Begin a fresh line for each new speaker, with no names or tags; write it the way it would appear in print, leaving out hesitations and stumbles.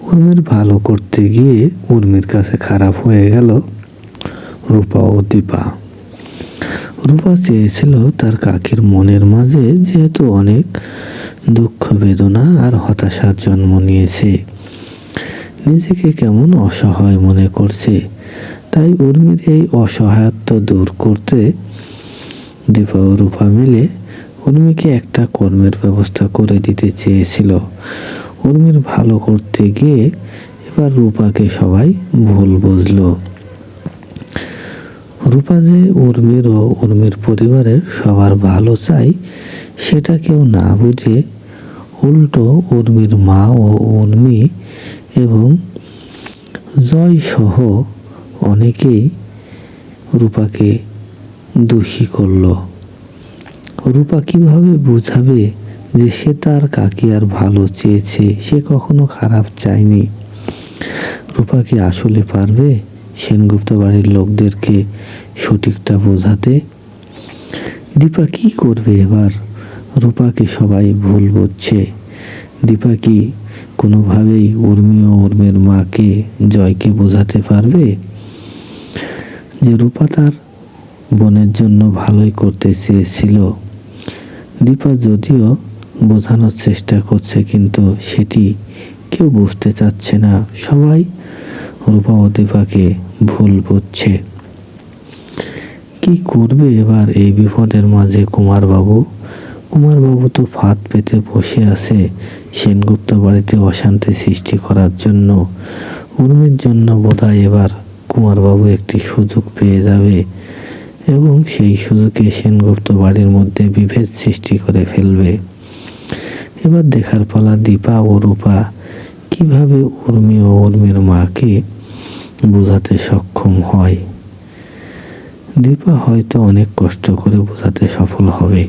উর্মির ভালো করতে গিয়ে উর্মির কাছে খারাপ হয়ে গেল রূপা ও দীপা। রূপা চেয়েছিল তার কাকির মনের মাঝে যেহেতু অনেক দুঃখ বেদনা আর হতাশার জন্ম নিয়েছে, নিজেকে কেমন অসহায় মনে করছে, তাই উর্মির এই অসহায়ত্ব দূর করতে দীপা ও রূপা মিলে উর্মিকে একটা কর্মের ব্যবস্থা করে দিতে চেয়েছিল। উর্মির ভালো করতে গিয়ে এবার রূপাকে সবাই ভুল বুঝল। রূপা যে উর্মির ও উর্মির পরিবারের সবার ভালো চাই সেটা কেউ না বুঝে উল্টো উর্মির মা ও উর্মি এবং জয় সহ অনেকেই রূপাকে দোষী করল। রূপা কিভাবে বোঝাবে যে সে তার কাকি আর ভালো চেয়েছে, সে কখনো খারাপ চায়নি? রূপা কি আসলে পারবে সেনগুপ্ত বাড়ির লোকদেরকে সঠিকটা বোঝাতে? দীপা কি করবে এবার? রূপাকে সবাই ভুল বুঝছে। দীপা কি কোনোভাবেই উর্মি ও উর্মির মাকে জয়কে বোঝাতে পারবে যে রূপা তার বোনের জন্য ভালোই করতে চেয়েছিল? দীপা যদিও বোঝানোর চেষ্টা করছে, কিন্তু সেটি কেউ বুঝতে চাচ্ছে না। সবাই রূপা ও দীপাকে ভুল বুঝছে। কি করবে এবার এই বিপদের মাঝে কুমারবাবু? কুমারবাবু তো ফাঁদ পেতে বসে আছে সেনগুপ্ত বাড়িতে অশান্তি সৃষ্টি করার জন্য। উর্মির জন্য বোধহয় এবার কুমারবাবু একটি সুযোগ পেয়ে যাবে এবং সেই সুযোগে সেনগুপ্ত বাড়ির মধ্যে বিভেদ সৃষ্টি করে ফেলবে। এবার দেখার পালা দীপা ও রূপা কিভাবে উর্মি ও উর্মির মাকে বোঝাতে সক্ষম হয়। দীপা হয়তো অনেক কষ্ট করে বোঝাতে সফল হবে।